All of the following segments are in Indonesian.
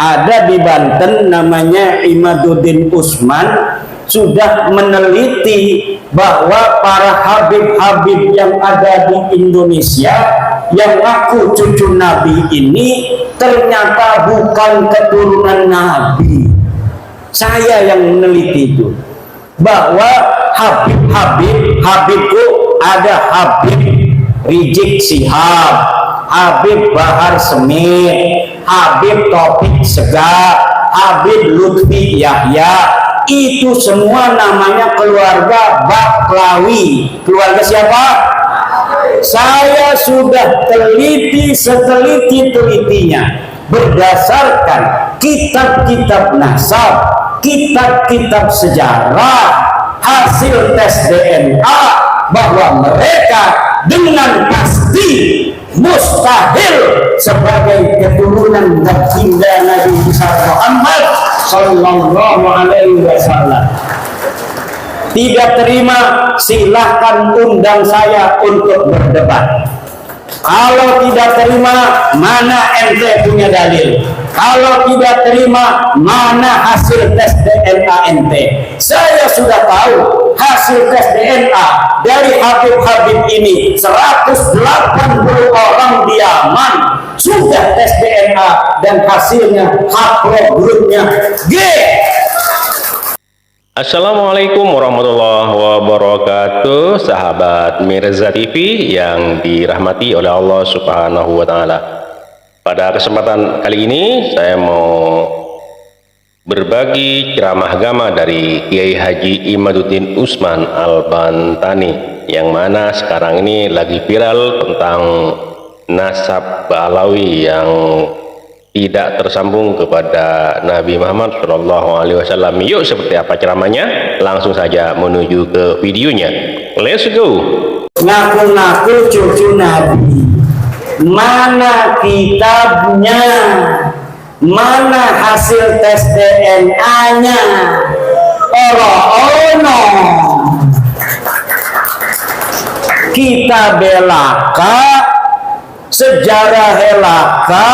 Ada di Banten namanya Imaduddin Usman, sudah meneliti bahwa para habib-habib yang ada di Indonesia yang ngaku cucu Nabi ini ternyata bukan keturunan Nabi. Saya yang meneliti itu, bahwa Habibku ada Habib Rizik Syihab, Habib Bahar Smith, Habib Taufik Segaf, Habib Lutfi Yahya. Itu semua namanya keluarga Baklawi. Keluarga siapa? Saya sudah teliti seteliti-telitinya berdasarkan kitab-kitab nasab, kitab-kitab sejarah, hasil tes DNA, bahwa mereka dengan pasti mustahil sebagai keturunan baginda Nabi Muhammad Sallallahu Alaihi Wasallam. Tidak terima, silahkan undang saya untuk berdebat. Kalau tidak terima, mana ente punya dalil? Kalau tidak terima, mana hasil tes DNA ente? Saya sudah tahu hasil tes DNA dari Habib-habib ini. 180 orang di Yaman sudah tes DNA dan hasilnya haplogrupnya G. Assalamualaikum warahmatullahi wabarakatuh, sahabat Mirza TV yang dirahmati oleh Allah Subhanahu wa Ta'ala. Pada kesempatan kali ini saya mau berbagi ceramah agama dari Kiai Haji Imaduddin Usman Al-Bantani, yang mana sekarang ini lagi viral tentang nasab Ba'alawi yang tidak tersambung kepada Nabi Muhammad Shallallahu Alaihi Wasallam. Yuk, seperti apa ceramahnya? Langsung saja menuju ke videonya. Let's go. Ngaku-ngaku cucu Nabi, mana kitabnya? Mana hasil tes DNA-nya? Ono kita belaka, sejarah helaka,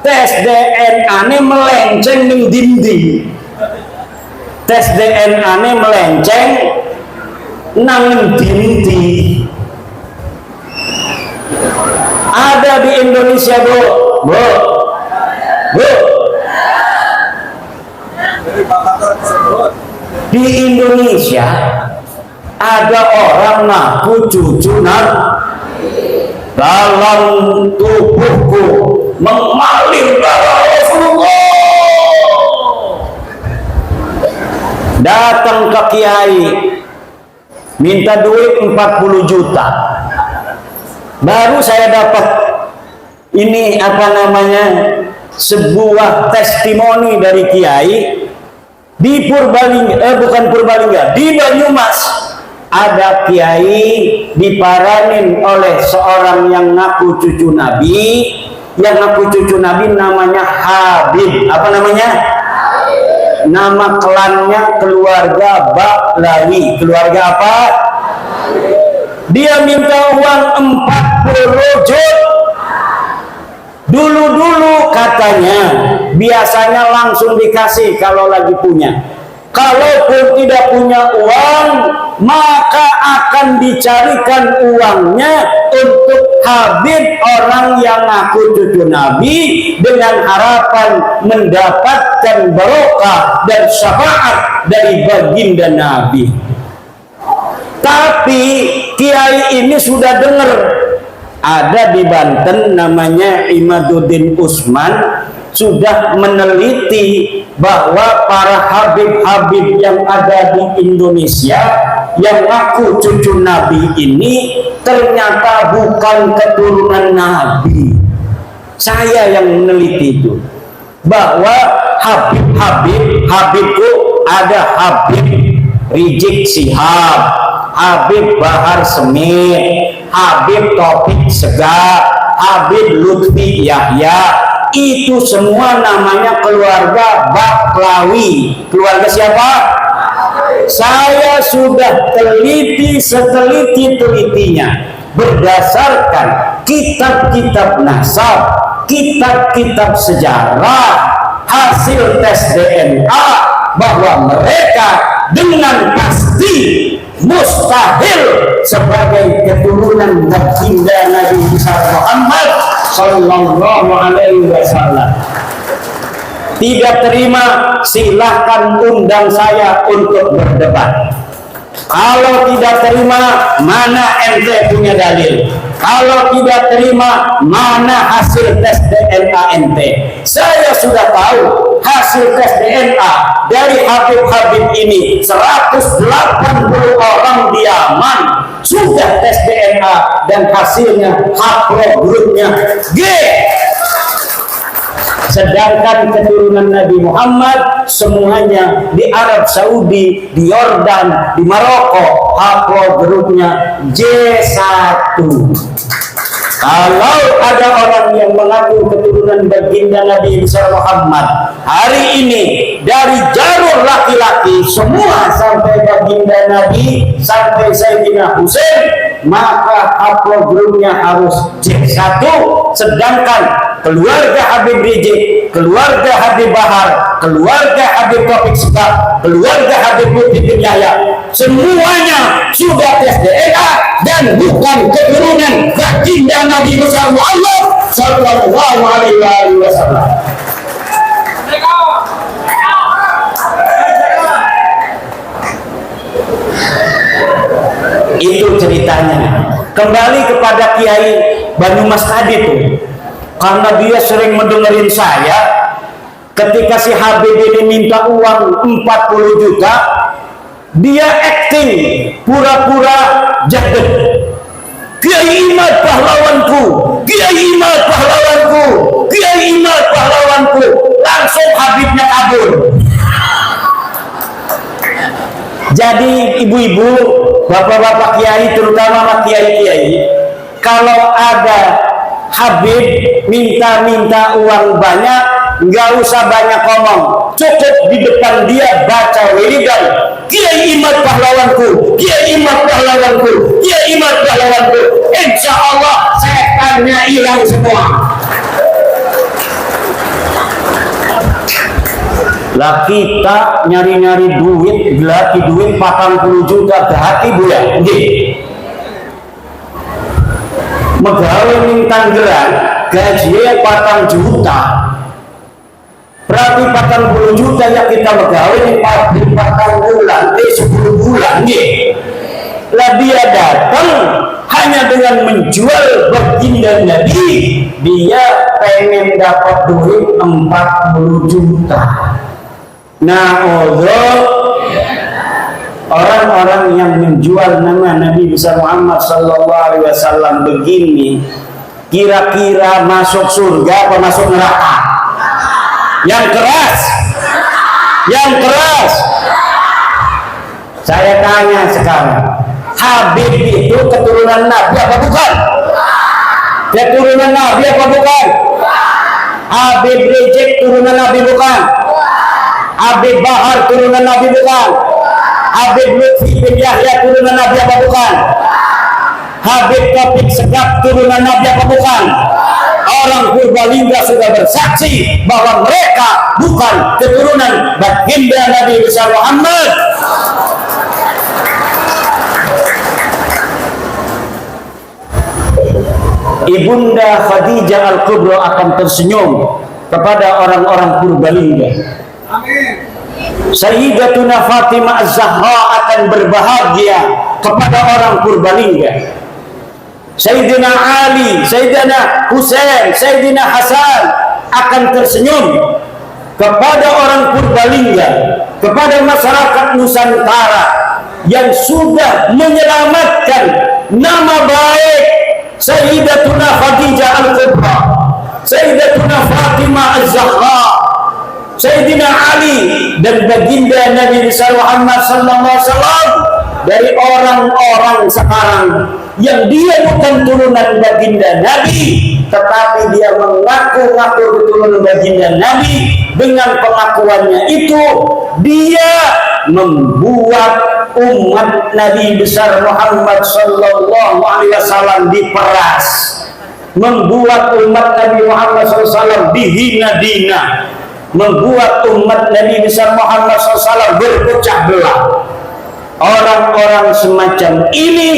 tes DNA ini melenceng ning dinding. Tes DNA ini melenceng nang dinding. Ada di Indonesia, Bu. Di Indonesia ada orang ngaku cucu Nabi. Dalam tubuhku mengalir darah Rasulullah. Datang ke kiai, minta duit 40 juta. Baru saya dapat ini sebuah testimoni dari kiai di Purbalingga, di Banyumas. Ada kiai diparanin oleh seorang yang ngaku cucu Nabi. Yang ngaku cucu Nabi namanya Habib. Apa namanya? Nama klannya keluarga Baklawi. Keluarga apa? Dia minta uang 40 juta. Dulu katanya biasanya langsung dikasih kalau lagi punya. Kalaupun tidak punya uang, maka akan dicarikan uangnya untuk Habib, orang yang ngaku cucu Nabi, dengan harapan mendapatkan barokah dan syafaat dari baginda Nabi. Tapi kiai ini sudah dengar ada di Banten namanya Imaduddin Usman, sudah meneliti bahwa para habib-habib yang ada di Indonesia yang ngaku cucu Nabi ini ternyata bukan keturunan Nabi. Saya yang meneliti itu, bahwa Habibku ada Habib Rizik Syihab, Habib Bahar Smith, Habib Taufik Segaf, Habib Lutfi Yahya. Itu semua namanya keluarga Baklawi. Keluarga siapa? Saya sudah teliti seteliti-telitinya berdasarkan kitab-kitab nasab, kitab-kitab sejarah, tes DNA bahwa mereka dengan pasti mustahil sebagai keturunan baginda Nabi Muhammad Sallallahu Alaihi Wasallam. Tidak terima, silahkan undang saya untuk berdebat. Kalau tidak terima, mana ente punya dalil? Kalau tidak terima, mana hasil tes DNA ente? Saya sudah tahu hasil tes DNA dari Habib-Habib ini. 180 orang di Yaman sudah tes DNA dan hasilnya haplogrupnya G. Sedangkan keturunan Nabi Muhammad semuanya di Arab Saudi, di Yordan, di Maroko, haplogrupnya J1. Kalau ada orang yang mengaku keturunan baginda Nabi Muhammad hari ini dari jalur laki-laki semua sampai baginda Nabi sampai Sayyidina Husain, maka haplogrupnya harus J1. Sedangkan keluarga Habib Rizik, keluarga Habib Bahar, keluarga Habib Taufik Shihab, keluarga Habib Lutfi bin Yahya, semuanya sudah tes DNA dan bukan keturunan baginda Nabi Muhammad Sallallahu Alaihi Wasallam. Itu ceritanya. Kembali kepada Kiai Banyumas tadi tuh, karena dia sering mendengarin saya ketika si Habib ini minta uang 40 juta, dia acting pura-pura jaded. Kiai Imad pahlawanku, Kiai Imad pahlawanku, Kiai Imad pahlawanku. Langsung Habibnya kabur. Jadi ibu-ibu, bapak-bapak kiai, terutama kiai-kiai, kalau ada Habib minta uang banyak, nggak usah banyak ngomong, cukup di depan dia baca wiridan, Kiai Imad pahlawanku, Kiai Imad pahlawanku, Kiai Imad pahlawanku. Insya Allah setannya hilang semua. Lah kita nyari-nyari duit, lagi duit 40 juta ke hati bu ya, megawe ning Tangerang gajinya 4 juta, berarti 40 juta yang kita megawe ning 4 bulan, 10 bulan lah dia datang hanya dengan menjual baginda Nabi, dia pengen dapat duit 40 juta. Nah, orang-orang yang menjual nama Nabi besar Muhammad Sallallahu Alaihi Wasallam begini, kira-kira masuk surga atau masuk neraka? Yang keras, yang keras. Saya tanya sekarang, Habib itu keturunan Nabi apa bukan? Keturunan Nabi apa bukan? Habib Rizik turunan Nabi bukan? Habib Bahar turunan Nabi bukan? Habib Lutfi bin Yahya turunan Nabi apa bukan? Habib Taufik Shihab turunan Nabi apa bukan? Orang Purbalingga sudah bersaksi bahwa mereka bukan keturunan baginda Nabi besar Muhammad. Ibunda Khadijah Al-Kubra akan tersenyum kepada orang-orang Purbalingga. Amin. Sayyidatuna Fatimah Az-Zahra akan berbahagia kepada orang Purbalingga. Sayyidina Ali, Sayyidina Husain, Sayyidina Hasan akan tersenyum kepada orang Purbalingga, kepada masyarakat Nusantara yang sudah menyelamatkan nama baik Sayyidatuna Khadijah Al-Kubra, Sayyidatuna Fatimah Az-Zahra, Sayyidina Ali dan baginda Nabi Muhammad Sallallahu Alaihi Wasallam dari orang-orang sekarang yang dia bukan turunan baginda Nabi, tetapi dia mengaku-ngaku keturunan baginda Nabi. Dengan pengakuannya itu dia membuat umat Nabi besar Muhammad Sallallahu Alaihi Wasallam diperas, membuat umat Nabi Muhammad SAW dihina-dina. membuat umat Nabi besar Muhammad SAW berpecah belah. Orang-orang semacam ini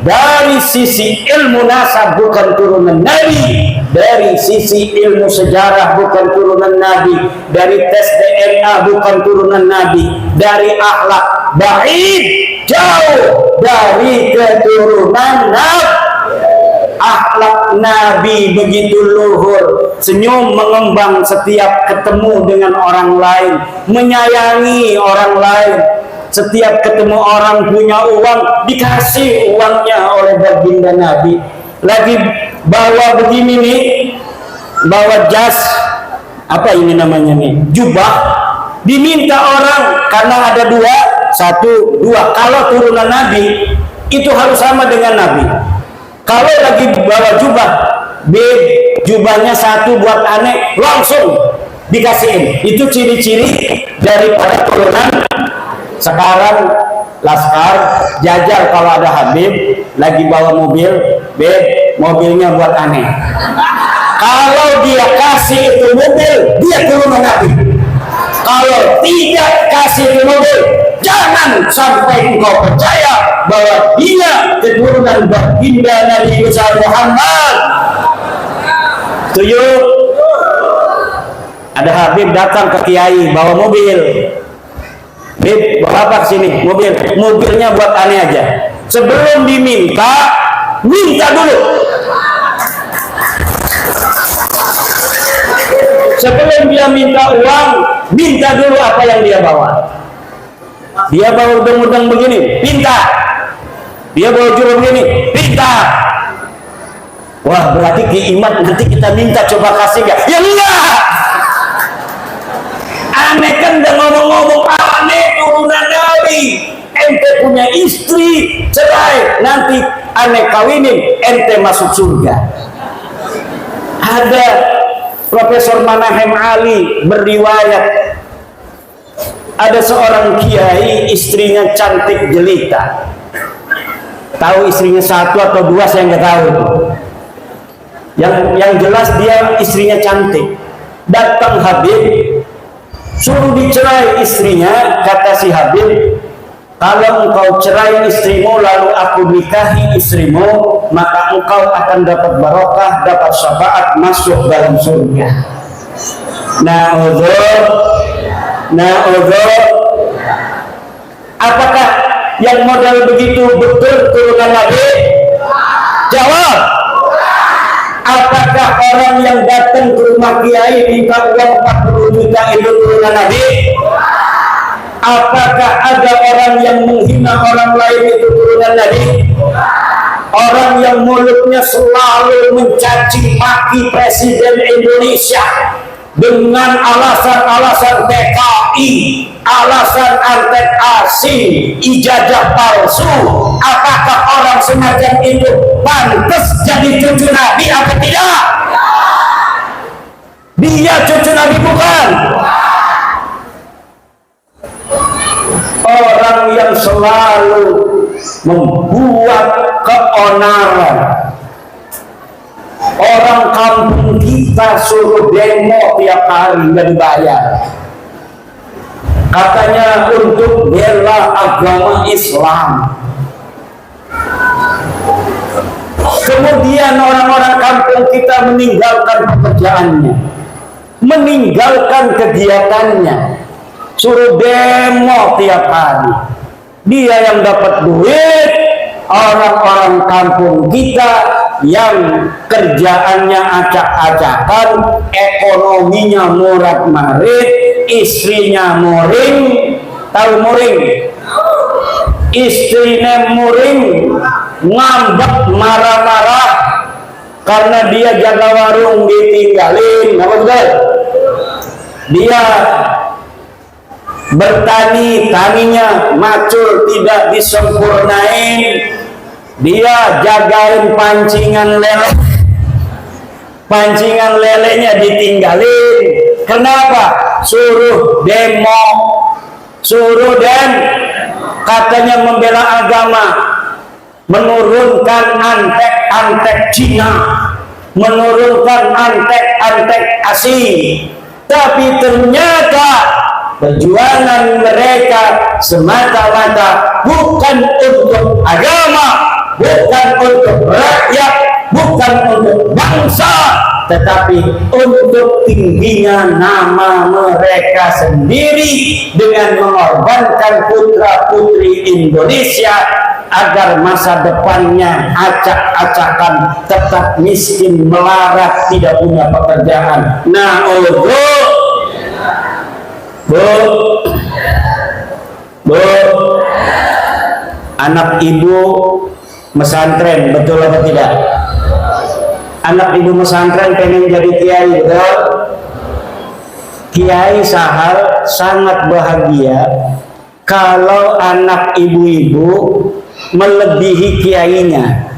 dari sisi ilmu nasab bukan turunan Nabi, dari sisi ilmu sejarah bukan turunan Nabi, dari tes DNA bukan turunan Nabi, dari akhlak baik jauh dari keturunan Nabi. Akhlak Nabi begitu luhur, senyum mengembang setiap ketemu dengan orang lain, menyayangi orang lain. Setiap ketemu orang punya uang, dikasih uangnya oleh baginda Nabi. Lagi bawa begini nih, bawa jas, apa ini namanya nih, jubah, diminta orang karena ada dua, satu, dua. Kalau turunan Nabi itu harus sama dengan Nabi. Kalau lagi bawa jubah, jubahnya satu buat aneh, langsung dikasihin. Itu ciri-ciri daripada turunan. Sekarang Laskar Jajal kalau ada Habib lagi bawa mobil, mobilnya buat aneh. Kalau dia kasih itu mobil, dia turunan Nabi. Kalau tidak kasih itu mobil, jangan sampai engkau percaya bahwa dia keturunan baginda Nabi besar Muhammad. Setuju? Ada Habib datang ke Kiai bawa mobil. Bib, bawa apa kesini? Mobil. Mobilnya buat aneh aja. Sebelum diminta, minta dulu. Sebelum dia minta uang, minta dulu apa yang dia bawa. Dia bawa udang-udang begini, minta. Dia bawa jubah begini, minta. Wah, berarti keiman nanti kita minta coba kasih gak? Ya enggak. Aneh kan udah ngomong-ngomong aneh turunan Nabi. Ente punya istri, cerai, nanti aneh kawinin, ente masuk surga. Ada Profesor Manahem Ali berriwayat, ada seorang kiai istrinya cantik jelita. Tahu istrinya satu atau dua saya nggak tahu. Yang jelas dia istrinya cantik. Datang Habib, suruh dicerai istrinya. Kata si Habib, kalau engkau cerai istrimu lalu aku nikahi istrimu, maka engkau akan dapat barokah, dapat syafaat, masuk dalam surga. Na'udzubillah. Apakah yang modal begitu betul turunan Nabi? Jawab. Apakah orang yang datang ke rumah kiai minta uang 40 juta itu turunan Nabi? Apakah ada orang yang menghina orang lain itu turunan Nabi? Orang yang mulutnya selalu mencaci maki Presiden Indonesia dengan alasan-alasan PKI, alasan antek asing, ijazah palsu. Apakah orang semacam itu pantas jadi cucu Nabi atau tidak? Dia cucu Nabi bukan? Orang yang selalu membuat keonaran. Orang kampung kita suruh demo tiap hari nggak dibayar. Katanya untuk bela agama Islam. Kemudian orang-orang kampung kita meninggalkan pekerjaannya, meninggalkan kegiatannya, suruh demo tiap hari. Dia yang dapat duit, orang-orang kampung kita yang kerjaannya acak-acakan, ekonominya morat-marit, istrinya muring. Tahu muring? Istrinya muring, ngambek, marah-marah karena dia jaga warung ditinggalin. Apa betul? Dia bertani, taninya macul tidak disempurnain. Dia jagain pancingan lele, pancingan lelenya ditinggalin. Kenapa? Suruh demo, katanya membela agama, menurunkan antek-antek Cina, menurunkan antek-antek asing. tapi ternyata perjuangan mereka semata-mata bukan untuk agama, bukan untuk rakyat, bukan untuk bangsa, tetapi untuk tingginya nama mereka sendiri dengan mengorbankan putra-putri Indonesia agar masa depannya acak-acakan, tetap miskin, melarat, tidak punya pekerjaan. Nah, Bu, anak ibu mesantren, betul atau tidak? Anak ibu mesantren pengen jadi kiai, betul? Kiai Sahal sangat bahagia kalau anak ibu-ibu melebihi kiainya.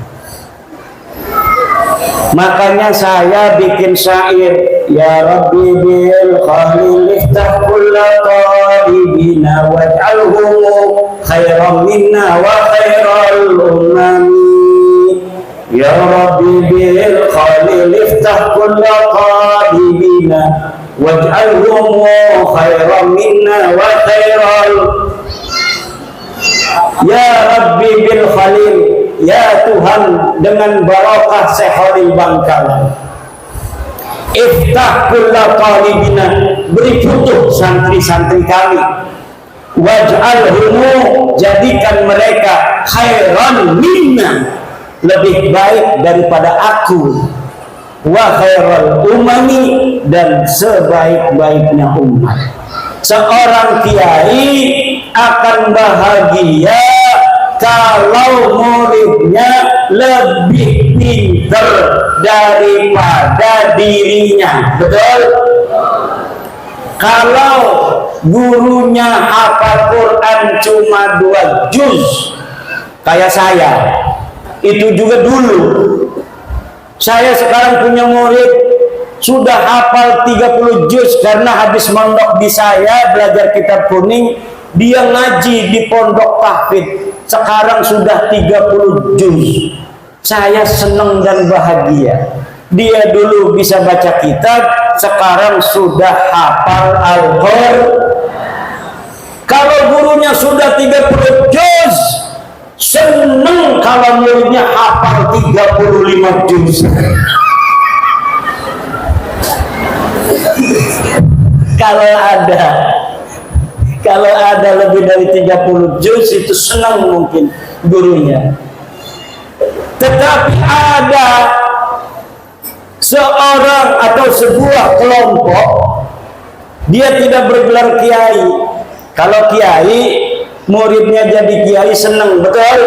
Makanya saya bikin syair, ya Rabbi bil khalil iftah kulla talibina waj'alhum khairan minna wa khairal umami. Ya Rabbi bil khalil iftah kulla talibina waj'alhum khairan minna wa khairal. Ya Rabbi bil khalil, ya Tuhan dengan barokah Syekh Khalil Bangkalan, iftah kulla talibina, beri futuh santri-santri kami, waj'alhum, jadikan mereka khairan minna, lebih baik daripada aku, wa khairal umami, dan sebaik-baiknya umat. Seorang kiai akan bahagia kalau muridnya lebih pintar daripada dirinya, betul? Kalau gurunya hafal Quran cuma 2 juz kayak saya, itu juga dulu. Saya sekarang punya murid sudah hafal 30 juz karena habis mondok di saya belajar kitab kuning. Dia ngaji di pondok tahfidz, sekarang sudah 30 juz. Saya senang dan bahagia. Dia dulu bisa baca kitab, sekarang sudah hafal Al-Qur'an. Kalau gurunya sudah 30 juz, senang kalau muridnya hafal 35 juz. Kalau ada lebih dari 30 juz itu senang mungkin gurunya. Tetapi ada seorang atau sebuah kelompok, dia tidak bergelar kiai. Kalau kiai, muridnya jadi kiai senang, betul?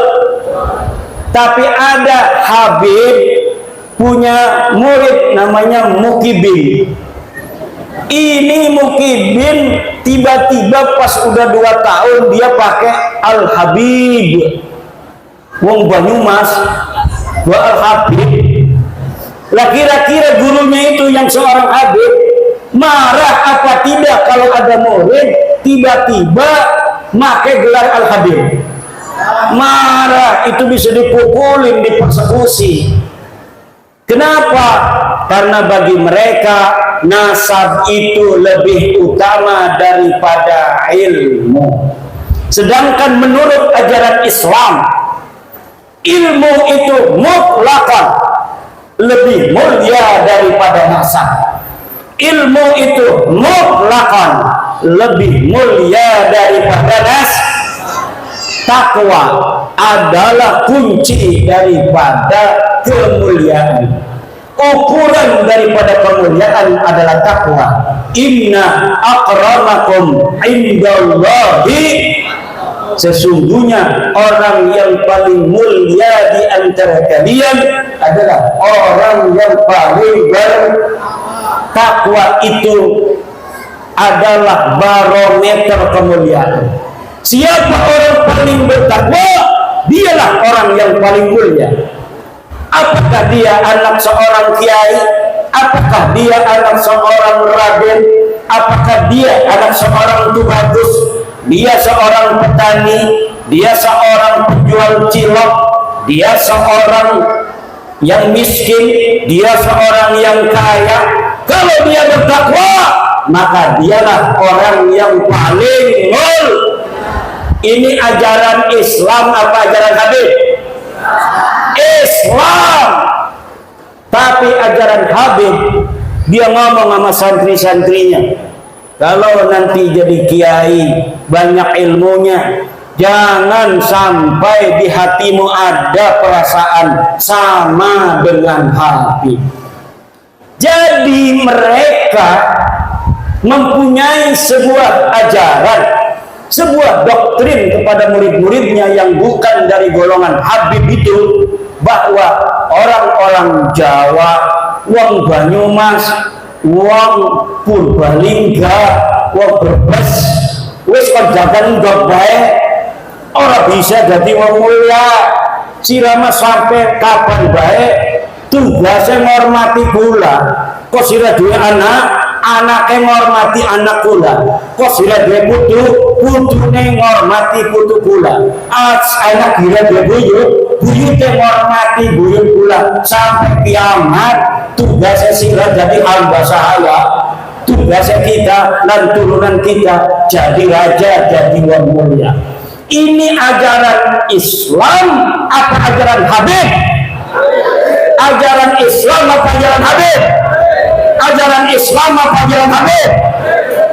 Tapi ada Habib punya murid namanya Mukibin. Ini Mukibin tiba-tiba pas udah 2 tahun dia pakai Al-Habib. Wong Banyumas, wa Al-Habib. Lah kira-kira gurunya itu yang seorang Habib marah apa tidak kalau ada murid tiba-tiba pakai gelar Al-Habib? Marah, itu bisa dipukulin, dipersekusi. Kenapa? Karena bagi mereka nasab itu lebih utama daripada ilmu. Sedangkan menurut ajaran Islam, ilmu itu mutlakon lebih mulia daripada nasab. Ilmu itu mutlakon lebih mulia daripada nasab. Takwa adalah kunci daripada kemuliaan. Ukuran daripada kemuliaan adalah takwa. Inna akramakum indallahi, sesungguhnya orang yang paling mulia di antara kalian adalah orang yang paling bertakwa. Itu adalah barometer kemuliaan. Siapa orang paling bertakwa, dialah orang yang paling mulia. Apakah dia anak seorang kiai? Apakah dia anak seorang raden? Apakah dia anak seorang tubagus? Dia seorang petani? Dia seorang penjual cilok? Dia seorang yang miskin? Dia seorang yang kaya? Kalau dia bertakwa, maka dialah orang yang paling nol. Ini ajaran Islam apa ajaran Habib? Islam. Tapi ajaran Habib, dia ngomong sama santri-santrinya, kalau nanti jadi kiai banyak ilmunya, jangan sampai di hatimu ada perasaan sama dengan Habib. Jadi mereka mempunyai sebuah ajaran, sebuah doktrin kepada murid-muridnya yang bukan dari golongan Habib itu, bahwa orang-orang Jawa, wong Banyumas, wong Purbalingga, wong Brebes, wis kerjakan ndok bae, ora bisa jadi wong mulia. Sirama sampai kapan bae tugasnya ngormati kula. Kok sira duwe anake ngormati anak kula. Kok sira duwe putu, putune ngormati putu kula. Anak kira duwe buyute ngormati buyut kula. Sampai kiamat tugasnya sira jadi hamba sahaya. Tugasnya kita dan turunan kita jadi raja, jadi wong mulia. Ini ajaran Islam apa ajaran Habib? Ajaran Islam apa ajaran Habib? Ajaran Islam apa ajaran Habib?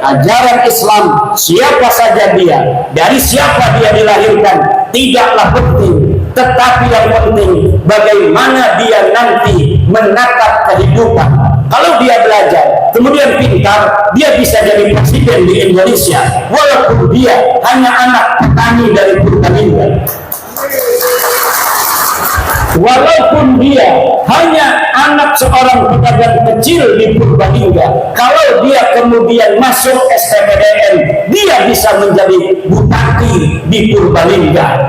Ajaran Islam, siapa saja dia, dari siapa dia dilahirkan, tidaklah penting. Tetapi yang penting bagaimana dia nanti menatap kehidupan. Kalau dia belajar, kemudian pintar, dia bisa jadi presiden di Indonesia, walaupun dia hanya anak petani dari Purbalingga. Walaupun dia hanya anak seorang pedagang kecil di Purbalingga, kalau dia kemudian masuk STPDN, dia bisa menjadi bupati di Purbalingga.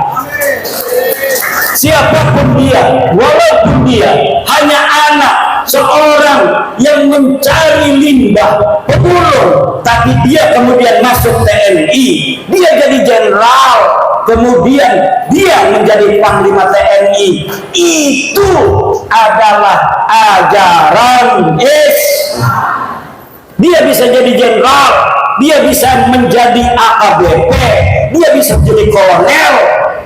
Siapapun dia, walaupun dia hanya anak seorang yang mencari limbah pemulung, tapi dia kemudian masuk TNI, dia jadi jenderal, kemudian dia menjadi panglima TNI. Itu adalah ajaran Islam. Dia bisa jadi jenderal, dia bisa menjadi AKBP, dia bisa jadi kolonel,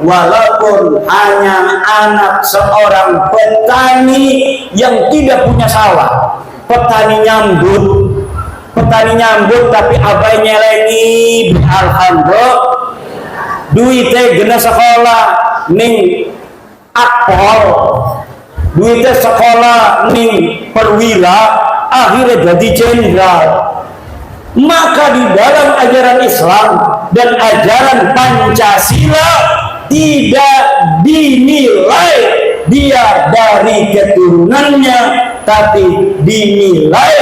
walaupun hanya anak seorang petani yang tidak punya sawah. Petani nyambut tapi abai nyelengi, alhamdulillah duitnya gena sekolah ning akpol, duitnya sekolah ning perwira, akhirnya jadi jenderal. Maka di dalam ajaran Islam dan ajaran Pancasila tidak dinilai dia dari keturunannya, tapi dinilai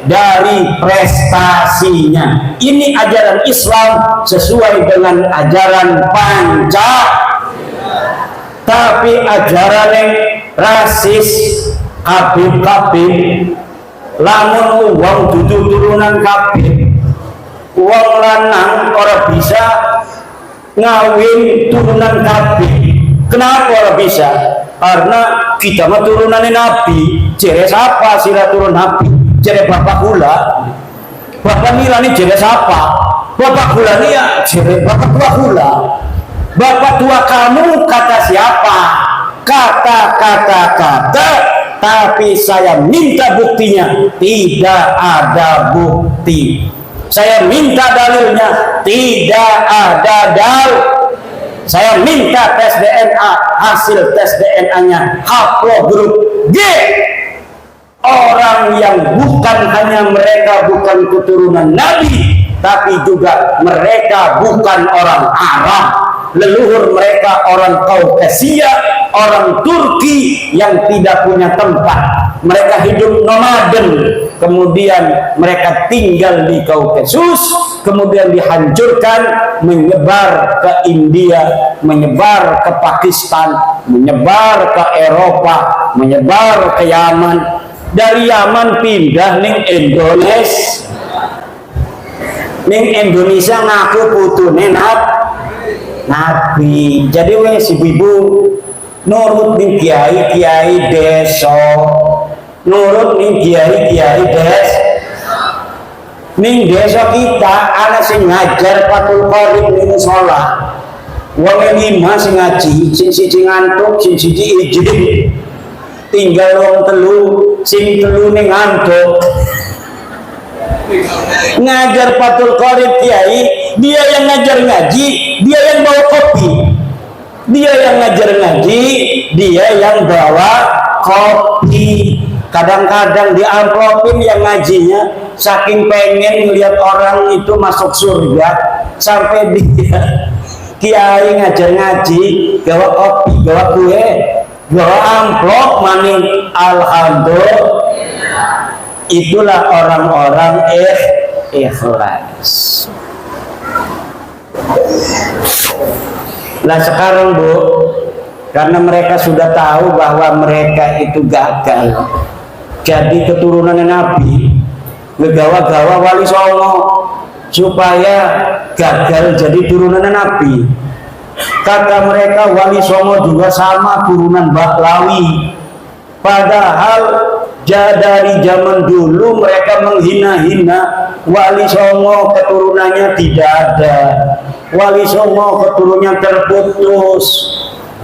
dari prestasinya. Ini ajaran Islam sesuai dengan ajaran Pancasila. Tapi ajaran yang rasis, kabib-kabib, lamun uang dudu turunan kabib, uang lanang orang bisa ngawin turunan kabib. Kenapa orang bisa? Karena kita mah turunannya Nabi. Jere siapa sila turun Nabi? Jere bapak kula. Bapak nilani jere siapa? Bapak kula nih ya jere bapak tua kula. Bapak tua kamu kata siapa? Kata. Tapi saya minta buktinya. Tidak ada bukti. Saya minta dalilnya. Tidak ada dalil. Saya minta tes DNA, hasil tes DNA-nya haplogrup G. Orang yang bukan hanya mereka bukan keturunan Nabi, tapi juga mereka bukan orang Arab. Leluhur mereka orang Kaukasia, orang Turki yang tidak punya tempat. Mereka hidup nomaden, kemudian mereka tinggal di Kaukasus, kemudian dihancurkan, menyebar ke India, menyebar ke Pakistan, menyebar ke Eropa, menyebar ke Yaman. Dari Yaman pindah ning Indonesia. Ning Indonesia ngaku putune Nabi. Jadi wes ibu nurut ning kiai desa, nurut ning kiai Ning desa kita ana sing ngajar Fathul Qorib ning musala. Wong 5 sing ngaji, sing siji ngantuk, sing siji izin. Tinggal wong 3, sing 3 ning ngantuk. Ngajar Fathul Qorib kiai, dia yang ngajar ngaji, dia yang bawa kopi. Dia yang ngajar ngaji, dia yang bawa kopi. Kadang-kadang diamplopin yang ngajinya, saking pengen melihat orang itu masuk surga, sampai dia kiai ngajar ngaji, gawa kopi, gawa kue, gawa amplop, maning alhamdulillah. Itulah orang-orang ikhlas. Nah sekarang Bu, karena mereka sudah tahu bahwa mereka itu gagal jadi keturunan Nabi, ngegawa-gawa Wali Songo supaya gagal jadi turunan Nabi. Kata mereka Wali Songo juga sama turunan Bahlawi, padahal dari zaman dulu mereka menghina-hina Wali Songo, keturunannya tidak ada. Wali Songo keturunannya terputus.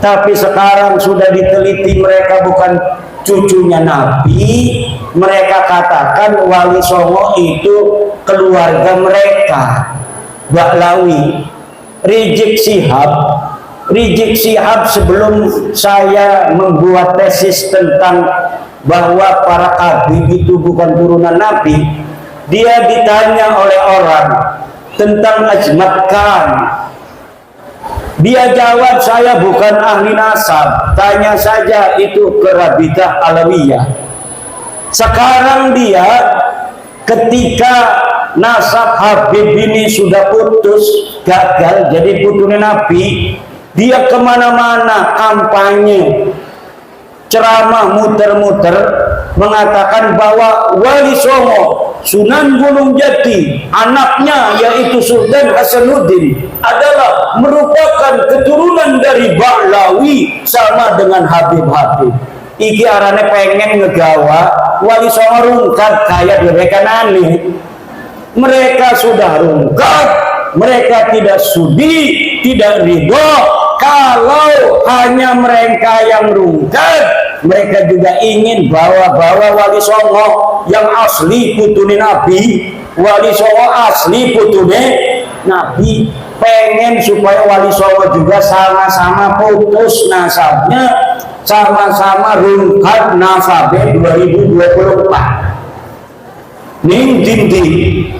Tapi sekarang sudah diteliti mereka bukan cucunya Nabi. Mereka katakan Wali Songo itu keluarga mereka, Bahlawi. Rizik Syihab sebelum saya membuat tesis tentang bahwa para kabir itu bukan turunan Nabi, dia ditanya oleh orang tentang Ajmat Khan. Dia jawab, saya bukan ahli nasab, tanya saja itu ke Rabidah Alawiyah. Sekarang dia ketika nasab Habib ini sudah putus, gagal jadi putunya Nabi, dia kemana-mana kampanye, ceramah muter-muter mengatakan bahwa Wali Songo Sunan Gunung Jati, anaknya yaitu Sultan Hasanuddin adalah merupakan keturunan dari Bahlawi sama dengan Habib-Habib. Iki arane pengen ngegawa Wali Songo rungkat kayak mereka nani. Mereka sudah rungkat, mereka tidak sudi, tidak ridho kalau hanya mereka yang rungkat. Mereka juga ingin bawa-bawa Wali Songo yang asli putune Nabi, Wali Songo asli putune Nabi. Pengen supaya Wali Songo juga sama-sama putus nasabnya, sama-sama rungkat nasabnya 2024. Ning dindi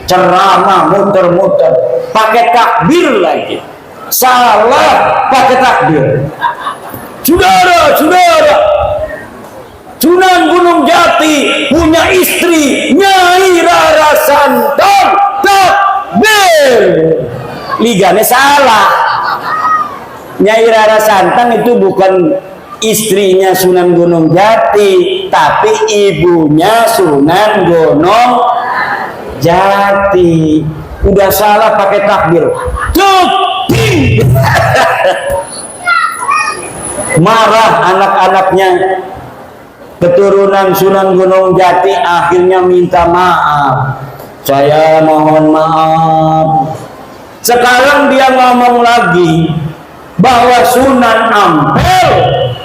ceramah muter-muter pakai takbir lagi, salah pakai takbir. Saudara, Sunan Gunung Jati punya istri Nyai Rara Santang, takbir. Ligane salah. Nyai Rara Santang itu bukan istrinya Sunan Gunung Jati, tapi ibunya Sunan Gunung Jati. Udah salah pakai takbir. Marah anak-anaknya keturunan Sunan Gunung Jati, akhirnya minta maaf. Saya mohon maaf. Sekarang dia ngomong lagi bahwa Sunan Ampel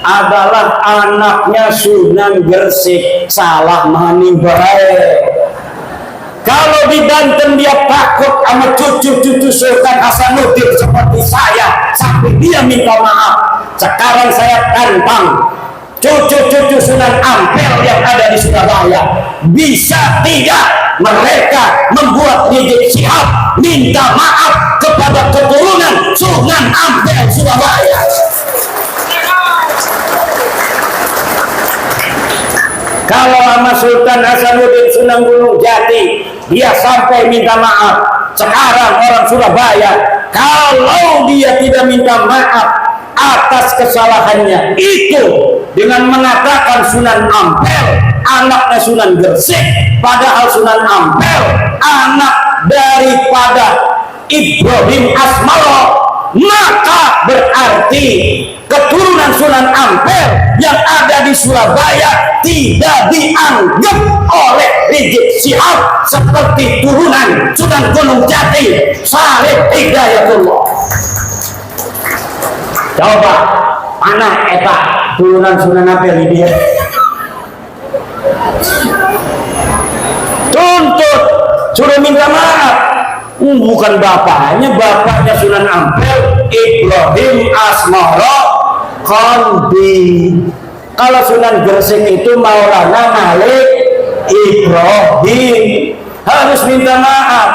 adalah anaknya Sunan Gresik. Salah manibae. Kalau di Banten dia takut sama cucu-cucu Sultan Hasanuddin seperti saya, sampai dia minta maaf. Sekarang saya tantang cucu-cucu Sunan Ampel yang ada di Surabaya, bisa tidak mereka membuat Rizik Syihab minta maaf kepada keturunan Sunan Ampel Surabaya? Kalau sama Sultan Hasanuddin Sunan Gunung Jati dia sampai minta maaf, sekarang orang Surabaya kalau dia tidak minta maaf atas kesalahannya itu dengan mengatakan Sunan Ampel anaknya Sunan Gresik, padahal Sunan Ampel anak daripada Ibrahim Asmara, maka berarti keturunan Sunan Ampel yang ada di Surabaya tidak dianggap oleh Rizik Syihab seperti turunan Sunan Gunung Jati Syarif Hidayatullah. Coba mana eta turunan Sunan Ampel ini ya? Tuntut, suruh minta maaf. Bukan bapaknya Sunan Ampel, Ibrahim Asmara Qalbi. Kalau Sunan Gresik itu Maulana Malik Ibrahim. Harus minta maaf.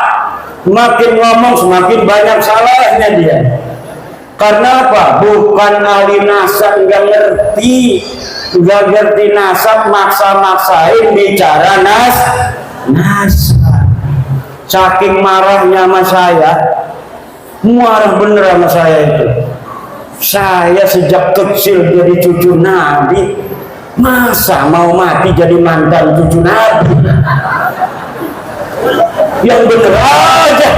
Makin ngomong semakin banyak salahnya dia. Karena apa? Bukan ahli nasab, nggak ngerti nasab, maksa-maksain bicara nasab. Saking marahnya sama saya, marah bener sama saya itu. Saya sejak kecil jadi cucu Nabi, masa mau mati jadi mantan cucu Nabi? Yang bener aja.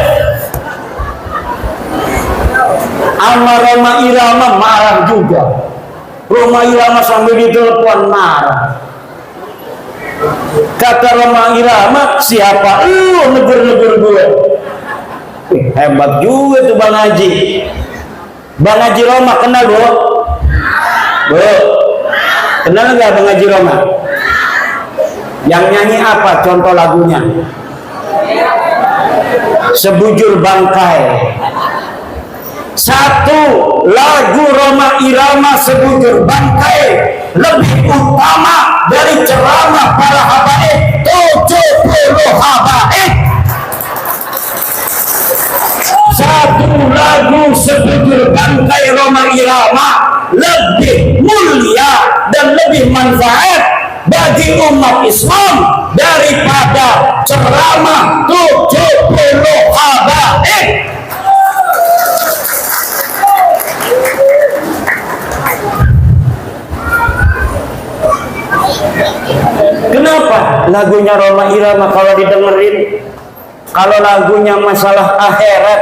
Sama Roma Irama marah juga. Roma Irama sambil ditelepon marah. Kata Roma Irama, siapa lu negur-negur gue? Hebat juga tuh Bang Haji. Bang Haji Roma kenal bro? Bro, kenal nggak Bang Haji Roma? Yang nyanyi apa contoh lagunya? Sebujur Bangkai. Satu lagu Roma Irama Sebujur Bangkai lebih utama dari ceramah para habaib 70 habaib. Satu lagu Sebujur Bangkai Roma Irama lebih mulia dan lebih manfaat bagi umat Islam daripada ceramah 70 habaib. Kenapa lagunya Roma Irama kalau didengerin, kalau lagunya masalah akhirat,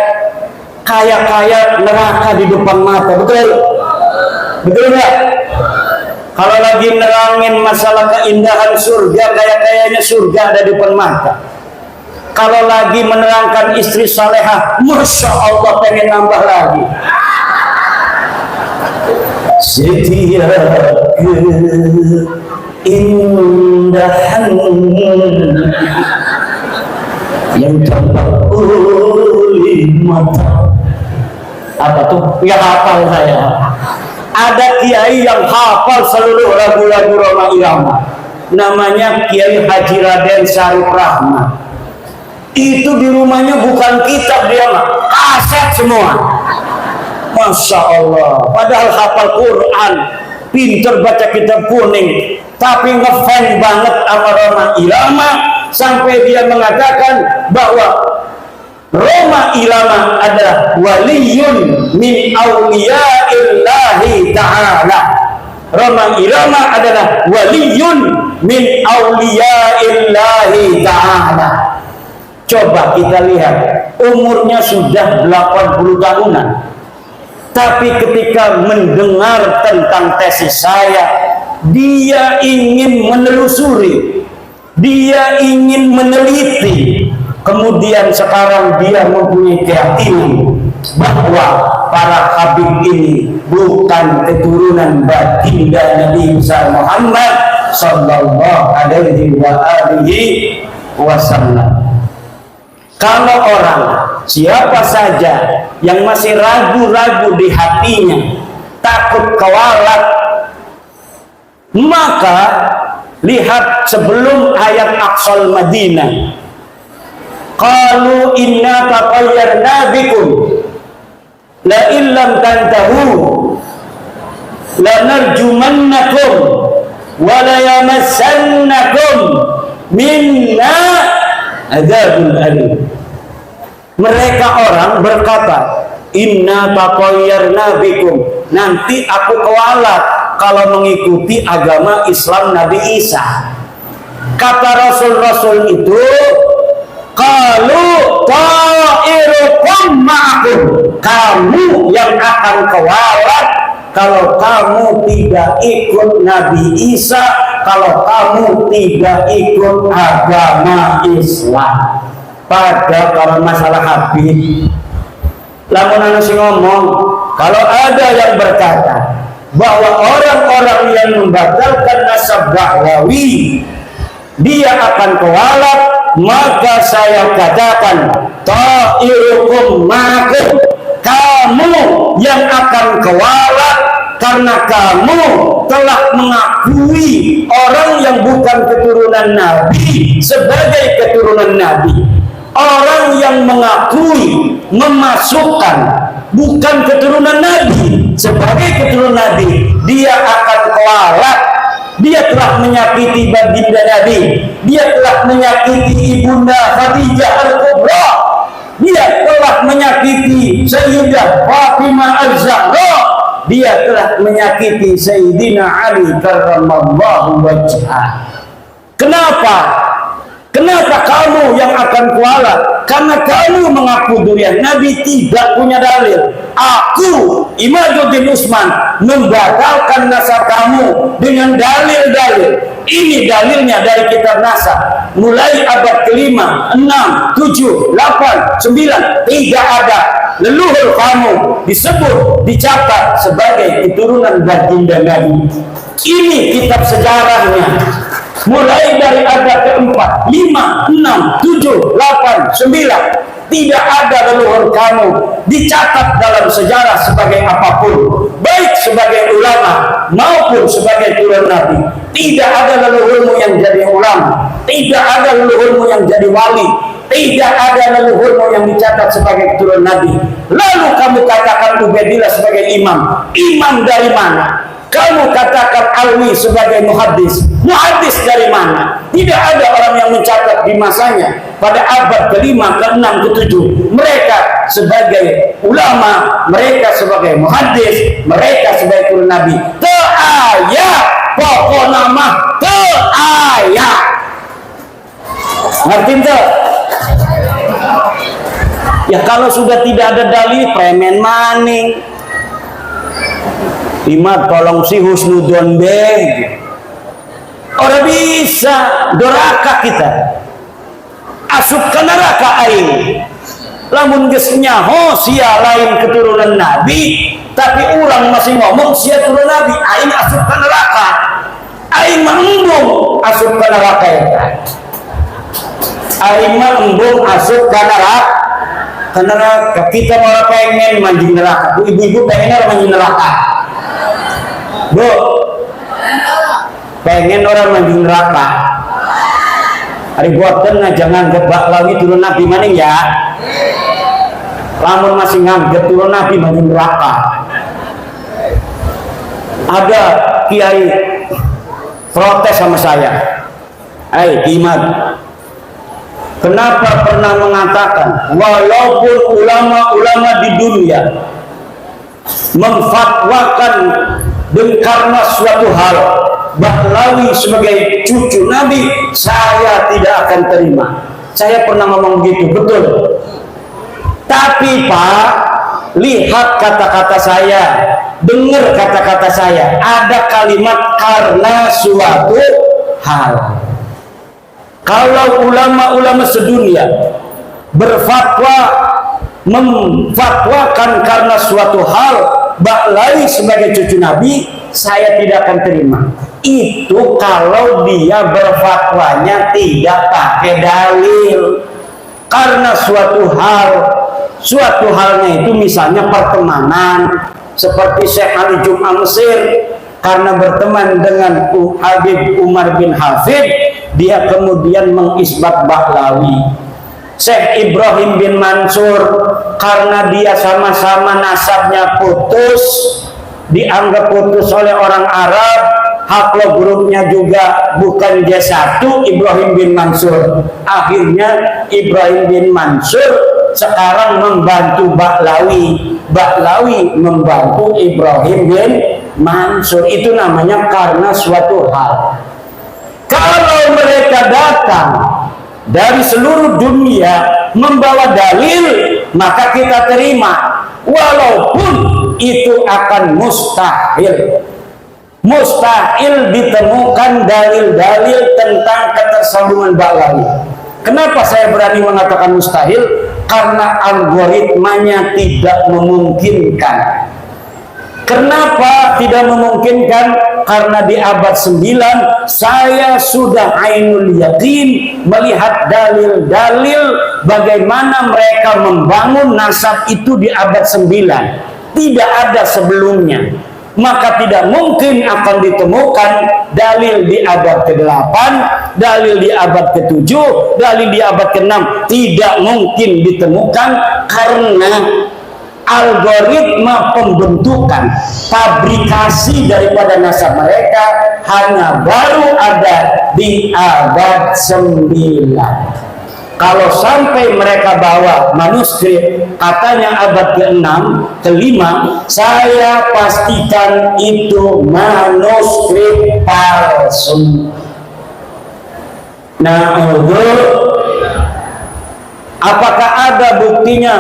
kaya-kaya neraka di depan mata, betul? Betul nggak? Kalau lagi nerangin masalah keindahan surga, kaya-kayanya surga ada di depan mata. Kalau lagi menerangkan istri salehah, masya Allah pengen nambah lagi. Setiap keindahan yang tampak oleh mata. Apa tuh? Ya hafal saya. Ada kiai yang hafal seluruh lagu-lagu Roma Irama. Namanya Kiai Haji Raden Syarif Rahmat. Itu di rumahnya bukan kitab dia mah, kaset semua. Masya Allah. Padahal hafal Quran, pinter baca kitab kuning, tapi ngefans banget sama Roma Irama sampai dia mengatakan bahwa Roma Irama adalah waliyun min awliyaillahi ta'ala. Roma Irama adalah waliyun min awliyaillahi ta'ala. Coba kita lihat, umurnya sudah 80 tahunan. Tapi ketika mendengar tentang tesis saya, dia ingin menelusuri, dia ingin meneliti. Kemudian sekarang dia mempunyai keyakinan bahwa para habib ini bukan keturunan baginda Nabi Muhammad sallallahu alaihi wasallam. Kalau orang siapa saja yang masih ragu-ragu di hatinya, takut kewalat, maka lihat sebelum ayat Aqsal Madinah. Qalu inna tatayyarna bikum la illam tantahu lanarjumannakum wa la yamassannakum minna adzabun alim. Mereka orang berkata, inna tatayyarna bikum, nanti aku kewalat kalau mengikuti agama Islam Nabi Isa. Kata Rasul-Rasul itu, qalu ta'irukum ma'akum, kamu yang akan kewalat kalau kamu tidak ikut Nabi Isa, kalau kamu tidak ikut agama Islam. Pada kalau masalah Habib, lamun anu sing ngomong, kalau ada yang berkata bahwa orang-orang yang membatalkan nasab Ba'lawi dia akan kewalat, maka saya katakan ta'irukum ma'akum, kamu yang akan kewalat karena kamu telah mengakui orang yang bukan keturunan Nabi sebagai keturunan Nabi. Orang yang mengakui memasukkan bukan keturunan Nabi sebagai keturunan Nabi, dia akan kewalat. Dia telah menyakiti baginda Nabi, dia telah menyakiti ibunda Khadijah Al-Kubra, dia telah menyakiti Sayyidah Fatimah Al-Zahra, dia telah menyakiti Sayyidina Ali karramallahu wajhah. Kenapa? Kenapa kamu yang akan kualat? Karena kamu mengaku durian. Nabi tidak punya dalil. Aku, Imaduddin Usman, membatalkan nasab kamu dengan dalil-dalil. Ini dalilnya dari kitab nasab. Mulai abad kelima, 6, 7, 8, 9. Tidak ada leluhur kamu disebut, dicatat sebagai keturunan baginda Nabi. Ini kitab sejarahnya. Mulai dari abad keempat, 5, 6, 7, 8, 9. Tidak ada leluhur kamu dicatat dalam sejarah sebagai apapun, baik sebagai ulama maupun sebagai turun Nabi. Tidak ada leluhurmu yang jadi ulama, tidak ada leluhurmu yang jadi wali, tidak ada leluhurmu yang dicatat sebagai turun Nabi. Lalu kamu katakan Ubaidillah sebagai imam. Imam dari mana? Kamu katakan Alwi sebagai muhaddis. Muhaddis dari mana? Tidak ada orang yang mencatat di masanya pada abad ke-5, ke-6, ke-7. Mereka sebagai ulama, mereka sebagai muhaddis, mereka sebagai turun Nabi. Te'aya, pokok nama te'aya. Ngerti tuh? Ya kalau sudah tidak ada dalil, premen maning. Imad tolong si husnudon beg. Orang bisa doraka kita asup ke neraka aing. Lamun geus nyaho sia lain keturunan Nabi, tapi orang masih ngomong sia turun Nabi, aing asup ke neraka. Aing mah embung asup ke neraka ya. Aing mah embung asup ke neraka. Karena kita mau pengen manjing neraka. Ibu-ibu pengen manjing neraka. Bu, pengen orang manjing neraka. Hari buatan jangan gebak lawi turun Nabi maning ya. Lamun masih nganggep turun Nabi manjing neraka. Ada kiai protes sama saya. Imad, kenapa pernah mengatakan walaupun ulama-ulama di dunia memfatwakan karena suatu hal Ba'lawi sebagai cucu Nabi, saya tidak akan terima. Saya pernah ngomong begitu, betul. Tapi Pak, lihat kata-kata saya, dengar kata-kata saya. Ada kalimat karena suatu hal. Kalau ulama-ulama sedunia berfatwa, memfatwakan karena suatu hal Ba'lawi sebagai cucu Nabi, saya tidak akan terima. Itu kalau dia berfatwanya tidak pakai dalil. Karena suatu halnya itu misalnya pertemanan, seperti Syekh Ali Jum'ah Mesir, karena berteman dengan Habib Umar bin Hafid, dia kemudian mengisbat Ba'lawi. Syekh Ibrahim bin Mansur, karena dia sama-sama nasabnya putus, dianggap putus oleh orang Arab, haplog grupnya juga bukan J1, Ibrahim bin Mansur. Akhirnya Ibrahim bin Mansur sekarang membantu Ba'lawi, Ba'lawi membantu Ibrahim bin Mansur. Itu namanya karena suatu hal. Kalau mereka datang dari seluruh dunia membawa dalil, maka kita terima. walaupun itu akan mustahil. Mustahil ditemukan dalil-dalil tentang ketersambungan Ba'lawi. Kenapa saya berani mengatakan mustahil? Karena algoritmanya tidak memungkinkan. Kenapa tidak memungkinkan? Karena di abad 9 saya sudah ainul yakin melihat dalil-dalil bagaimana mereka membangun nasab itu di abad 9. Tidak ada sebelumnya. Maka tidak mungkin akan ditemukan dalil di abad ke-8, dalil di abad ke-7, dalil di abad ke-6. Tidak mungkin ditemukan karena algoritma pembentukan fabrikasi daripada nasab mereka hanya baru ada di abad 9. Kalau sampai mereka bawa manuskrip katanya abad ke-6, ke-5, saya pastikan itu manuskrip palsu. Nah, apakah ada buktinya?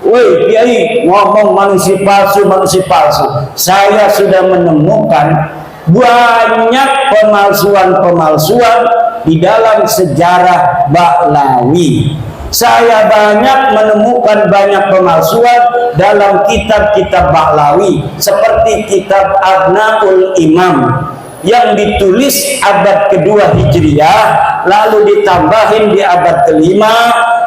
Woi, Kiai ngomong manusia palsu, manusia palsu. Saya sudah menemukan banyak pemalsuan-pemalsuan di dalam sejarah Ba'lawi. Saya banyak menemukan banyak pemalsuan dalam kitab-kitab Ba'lawi, seperti kitab Abnaul Imam yang ditulis abad kedua Hijriah, lalu ditambahin di abad ke-5,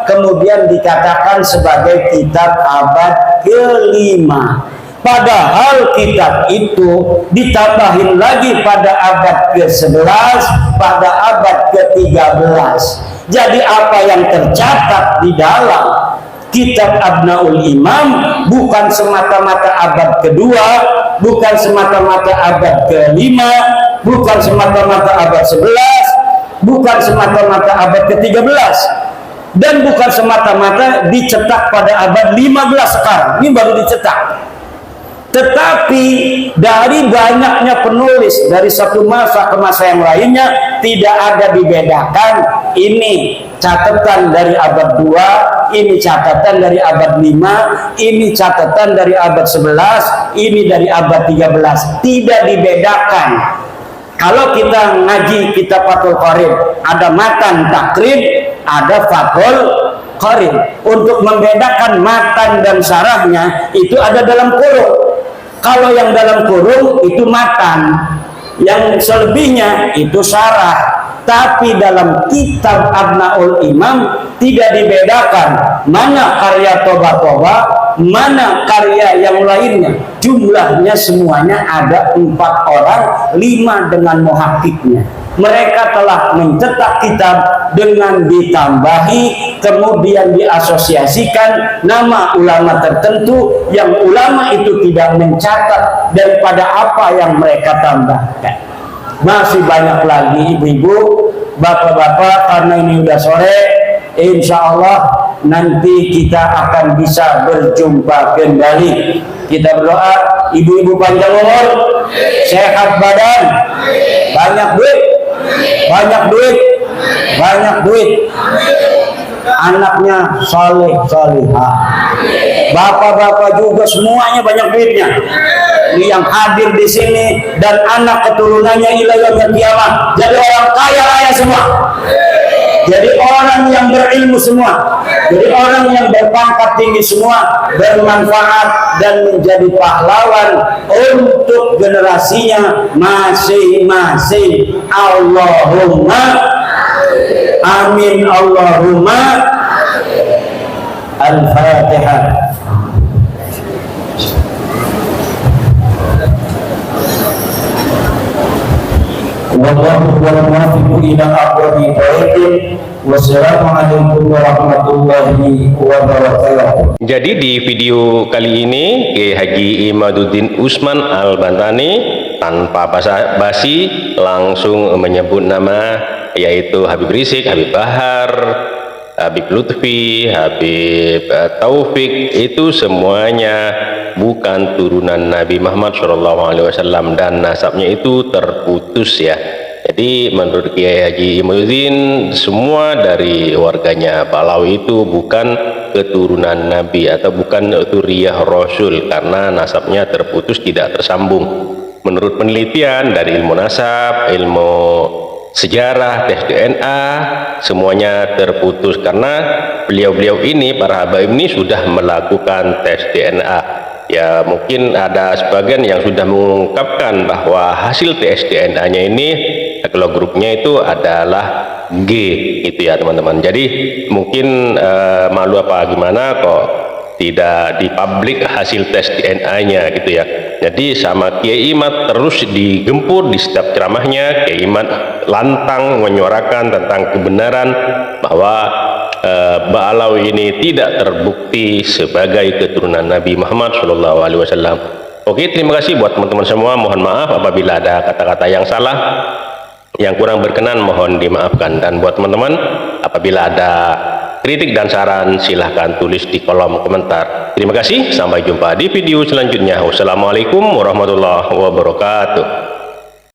kemudian dikatakan sebagai kitab abad ke-5. Padahal kitab itu ditambahin lagi pada abad ke-11, pada abad ke-13. Jadi apa yang tercatat di dalam kitab Abnaul Imam bukan semata-mata abad kedua, bukan semata-mata abad ke-5, bukan semata-mata abad 11, bukan semata-mata abad ke-13, dan bukan semata-mata dicetak pada abad 15 sekarang. Ini baru dicetak. Tetapi dari banyaknya penulis dari satu masa ke masa yang lainnya tidak ada dibedakan ini catatan dari abad 2, ini catatan dari abad 5, ini catatan dari abad 11, ini dari abad 13. Tidak dibedakan. Kalau kita ngaji kitab Fathul Qorib, ada matan takrib, ada Fathul Qorib. Untuk membedakan matan dan syarahnya itu ada dalam kurung. Kalau yang dalam kurung itu matan, yang selebihnya itu syarah. Tapi dalam kitab Abnaul Imam tidak dibedakan mana karya Toba-Toba, mana karya yang lainnya. Jumlahnya semuanya ada 4 orang, 5 dengan muhakkiknya. Mereka telah mencetak kitab dengan ditambahi, kemudian diasosiasikan nama ulama tertentu yang ulama itu tidak mencatat daripada apa yang mereka tambahkan. Masih banyak lagi ibu-ibu, bapak-bapak, karena ini udah sore, insya Allah nanti kita akan bisa berjumpa kembali. Kita berdoa, ibu-ibu panjang umur, sehat badan, banyak duit, banyak duit, banyak duit, anaknya soleh solihah, bapak-bapak juga semuanya banyak duitnya. Ini yang hadir di sini dan anak keturunannya ila yaumil qiyamah jadi orang kaya raya semua, jadi orang yang berilmu semua, jadi orang yang berpangkat tinggi semua, bermanfaat dan menjadi pahlawan untuk generasinya masing-masing. Allahumma amin, Allahumma. Al-Fatihah. Wallahu muwaffiq ila aqwamit thoriq. Wassalamualaikum warahmatullahi wabarakatuh. Jadi di video kali ini Kiai Haji Imaduddin Usman Al-Bantani tanpa basa-basi langsung menyebut nama, yaitu Habib Rizik, Habib Bahar, Habib Lutfi, Habib Taufik. Itu semuanya bukan turunan Nabi Muhammad SAW dan nasabnya itu terputus ya. Jadi menurut Kiai Haji Imaduddin semua dari warganya Ba'lawi itu bukan keturunan Nabi atau bukan dzurriyyah Rasul karena nasabnya terputus, tidak tersambung. Menurut penelitian dari ilmu nasab, ilmu sejarah, tes DNA, semuanya terputus karena beliau-beliau ini, para habaib ini sudah melakukan tes DNA. Ya mungkin ada sebagian yang sudah mengungkapkan bahwa hasil tes DNA-nya ini kalau grupnya itu adalah G gitu ya teman-teman. Jadi mungkin malu apa gimana kok tidak dipublik hasil tes DNA-nya gitu ya. Jadi sama Kiai Imad terus digempur di setiap ceramahnya. Kiai Imad lantang menyuarakan tentang kebenaran bahwa Ba'alawi ini tidak terbukti sebagai keturunan Nabi Muhammad SAW. Oke, terima kasih buat teman-teman semua. Mohon maaf apabila ada kata-kata yang salah, yang kurang berkenan mohon dimaafkan. Dan buat teman-teman, apabila ada kritik dan saran silahkan tulis di kolom komentar. Terima kasih, sampai jumpa di video selanjutnya. Wassalamualaikum warahmatullahi wabarakatuh.